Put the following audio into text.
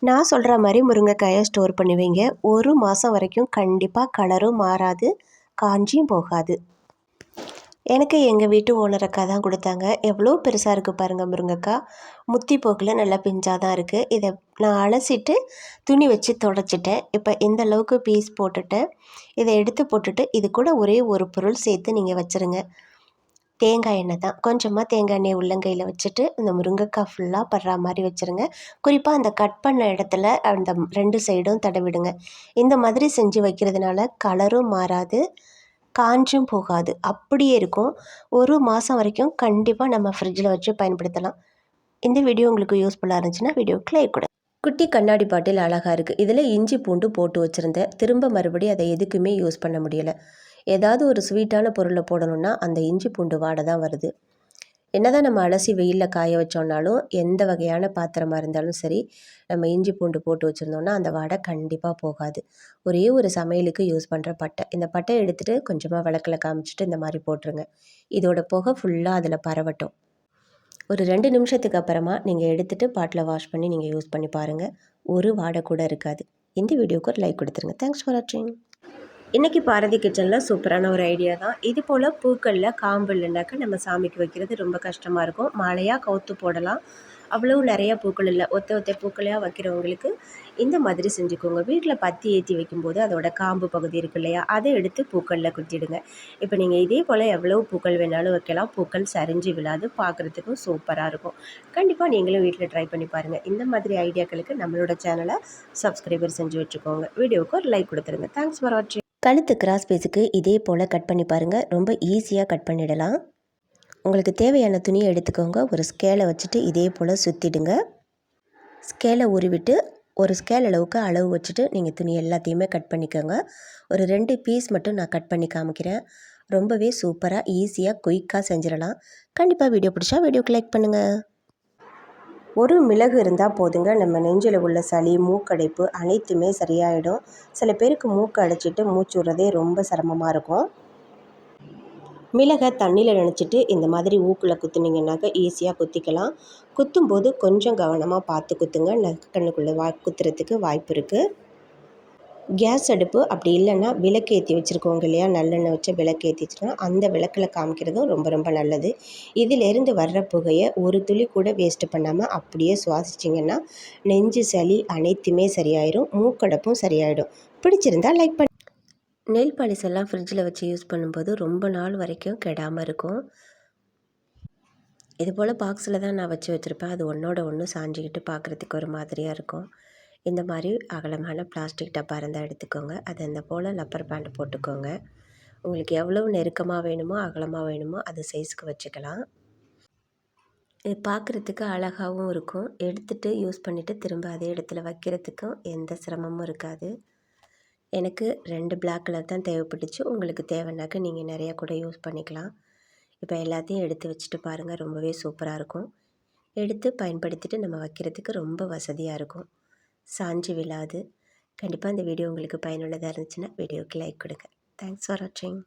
நான் சொல்கிற மாதிரி முருங்கைக்காயை ஸ்டோர் பண்ணி வைங்க. 1 மாதம் வரைக்கும் கண்டிப்பாக கலரும் மாறாது, காஞ்சியும் போகாது. எனக்கு எங்கள் வீட்டு ஓனர் அக்கா தான் கொடுத்தாங்க. எவ்வளோ பெருசாக இருக்குது பாருங்கள் முருங்கைக்காய். முத்தி போக்கில் நல்லா பிஞ்சாக தான் இருக்குது. இதை நான் அலசிட்டு துணி வச்சு துடைச்சிட்டேன். இப்போ இந்த அளவுக்கு பீஸ் போட்டுட்டேன். இதை எடுத்து போட்டுட்டு இது கூட ஒரே ஒரு பொருள் சேர்த்து நீங்கள் வச்சுருங்க. தேங்காய் எண்ணெய் தான். கொஞ்சமாக தேங்காய் எண்ணெய் உள்ளங்கையில் வச்சுட்டு இந்த முருங்கைக்காய் ஃபுல்லாக படுற மாதிரி வச்சுருங்க. குறிப்பாக அந்த கட் பண்ண இடத்துல அந்த 2 சைடும் தடவிடுங்க. இந்த மாதிரி செஞ்சு வைக்கிறதுனால கலரும் மாறாது, காஞ்சும் போகாது, அப்படியே இருக்கும். 1 மாதம் வரைக்கும் கண்டிப்பாக நம்ம ஃப்ரிட்ஜில் வச்சு பயன்படுத்தலாம். இந்த வீடியோ உங்களுக்கு யூஸ்ஃபுல்லாக இருந்துச்சுன்னா வீடியோக்கு லைக் கொடுங்க. குட்டி கண்ணாடி பாட்டில் அழகாக இருக்குது. இதில் இஞ்சி பூண்டு போட்டு வச்சுருந்தேன். திரும்ப மறுபடியும் அதை எதுக்குமே யூஸ் பண்ண முடியலை. ஏதாவது ஒரு ஸ்வீட்டான பொருளை போடணுன்னா அந்த இஞ்சி பூண்டு வாடை தான் வருது. என்னதான் நம்ம அலசி வெயிலில் காய வச்சோன்னாலும் எந்த வகையான பாத்திரமாக இருந்தாலும் சரி, நம்ம இஞ்சி பூண்டு போட்டு வச்சுருந்தோன்னா அந்த வாடை கண்டிப்பாக போகாது. ஒரே ஒரு சமையலுக்கு யூஸ் பண்ணுற பட்டை. இந்த பட்டையை எடுத்துகிட்டு கொஞ்சமாக விளக்கில் காமிச்சிட்டு இந்த மாதிரி போட்டுருங்க. இதோட புகை ஃபுல்லாக அதில் பரவட்டும். ஒரு 2 நிமிஷத்துக்கு அப்புறமா நீங்கள் எடுத்துகிட்டு பாட்டில் வாஷ் பண்ணி நீங்கள் யூஸ் பண்ணி பாருங்கள். ஒரு வாடை கூட இருக்காது. இந்த வீடியோக்கு ஒரு லைக் கொடுத்துருங்க. தேங்க்ஸ் ஃபார் வாட்சிங். இன்றைக்கி பாரதி கிச்சனில் சூப்பரான ஒரு ஐடியா தான். இது போல் பூக்களில் காம்பு இல்லைனாக்கா நம்ம சாமிக்கு வைக்கிறது ரொம்ப கஷ்டமாக இருக்கும். மாலையாக கவுத்து போடலாம். அவ்வளவு நிறையா பூக்கள் இல்லை, ஒத்த பூக்களையாக வைக்கிறவங்களுக்கு இந்த மாதிரி செஞ்சுக்கோங்க. வீட்டில் பத்தி ஏற்றி வைக்கும்போது அதோட காம்பு பகுதி இருக்கு இல்லையா, அதை எடுத்து பூக்களில் குத்திடுங்க. இப்போ நீங்கள் இதே போல் எவ்வளோ பூக்கள் வேணாலும் வைக்கலாம். பூக்கள் சரிஞ்சு விழாது, பார்க்குறதுக்கும் சூப்பராக இருக்கும். கண்டிப்பாக நீங்களும் வீட்டில் ட்ரை பண்ணி பாருங்கள். இந்த மாதிரி ஐடியாக்களுக்கு நம்மளோட சேனலை சப்ஸ்கிரைபர் செஞ்சு வச்சுக்கோங்க. வீடியோவுக்கு ஒரு லைக் கொடுத்துருங்க. தேங்க்ஸ் ஃபார் வாட்சிங். கழுத்து கிராஸ் பீஸுக்கு இதே போல் கட் பண்ணி பாருங்கள். ரொம்ப ஈஸியாக கட் பண்ணிடலாம். உங்களுக்கு தேவையான துணியை எடுத்துக்கோங்க. ஒரு ஸ்கேலை வச்சுட்டு இதே போல் சுற்றிடுங்க. ஸ்கேலை உருவிட்டு ஒரு ஸ்கேல் அளவுக்கு அளவு வச்சுட்டு நீங்கள் துணி எல்லாத்தையுமே கட் பண்ணிக்கோங்க. ஒரு 2 பீஸ் மட்டும் நான் கட் பண்ணி காமிக்கிறேன். ரொம்பவே சூப்பராக ஈஸியாக குயிக்காக செஞ்சிடலாம். கண்டிப்பாக வீடியோ பிடிச்சா வீடியோக்கு லைக் பண்ணுங்கள். ஒரு மிளகு இருந்தால் போதுங்க, நம்ம நெஞ்சில் உள்ள சளி, மூக்கடைப்பு அனைத்துமே சரியாயிடும். சில பேருக்கு மூக்கு அடைச்சிட்டு மூச்சு விடுறதே ரொம்ப சிரமமாக இருக்கும். மிளகை தண்ணியில் நினச்சிட்டு இந்த மாதிரி ஊக்கில் குத்துனீங்கன்னாக்க ஈஸியாக குத்திக்கலாம். குத்தும்போது கொஞ்சம் கவனமாக பார்த்து குத்துங்க. நக்கண்ணுக்குள்ளே குத்துறதுக்கு வாய்ப்பு இருக்குது. கேஸ் அடுப்பு அப்படி இல்லைன்னா விளக்கு ஏற்றி வச்சுருக்கோங்க இல்லையா, நல்லெண்ணெய் வச்சு விளக்கு ஏற்றி வச்சுருக்கோம், அந்த விளக்கில் காமிக்கிறதும் ரொம்ப ரொம்ப நல்லது. இதிலேருந்து வர்ற புகையை ஒரு துளி கூட வேஸ்ட்டு பண்ணாமல் அப்படியே சுவாசிச்சிங்கன்னா நெஞ்சு சளி அனைத்துமே சரியாயிடும், மூக்கடைப்பும் சரியாயிடும். பிடிச்சிருந்தா லைக் பண்ணி. நெயில் பாலிஷ் எல்லாம் ஃப்ரிட்ஜில் வச்சு யூஸ் பண்ணும்போது ரொம்ப நாள் வரைக்கும் கெடாமல் இருக்கும். இது போல் பாக்ஸில் தான் நான் வச்சுருப்பேன். அது ஒன்றோட ஒன்று சாஞ்சிக்கிட்டு பார்க்குறதுக்கு ஒரு மாதிரியாக இருக்கும். இந்த மாதிரி அகலமான பிளாஸ்டிக் டப்பா இருந்தால் எடுத்துக்கோங்க. அது அந்த போல் லப்பர் பேண்ட் போட்டுக்கோங்க. உங்களுக்கு எவ்வளவு நெருக்கமாக வேணுமோ அகலமாக வேணுமோ அது சைஸ்க்கு வச்சுக்கலாம். இது பார்க்குறதுக்கு அழகாகவும் இருக்கும். எடுத்துகிட்டு யூஸ் பண்ணிவிட்டு திரும்ப அதே இடத்துல வைக்கிறதுக்கும் எந்த சிரமமும் இருக்காது. எனக்கு 2 பிளாக் கலர் தான் தேவைப்பட்டுச்சு. உங்களுக்கு தேவைன்னாக்க நீங்கள் நிறையா கூட யூஸ் பண்ணிக்கலாம். இப்போ எல்லாத்தையும் எடுத்து வச்சுட்டு பாருங்கள், ரொம்பவே சூப்பராக இருக்கும். எடுத்து பயன்படுத்திட்டு நம்ம வைக்கிறதுக்கு ரொம்ப வசதியாக இருக்கும். சாஞ்சு விழாது. கண்டிப்பாக இந்த வீடியோ உங்களுக்கு பயனுள்ளதாக இருந்துச்சுன்னா வீடியோவுக்கு லைக் கொடுங்க. தேங்க்ஸ் ஃபார் வாட்சிங்.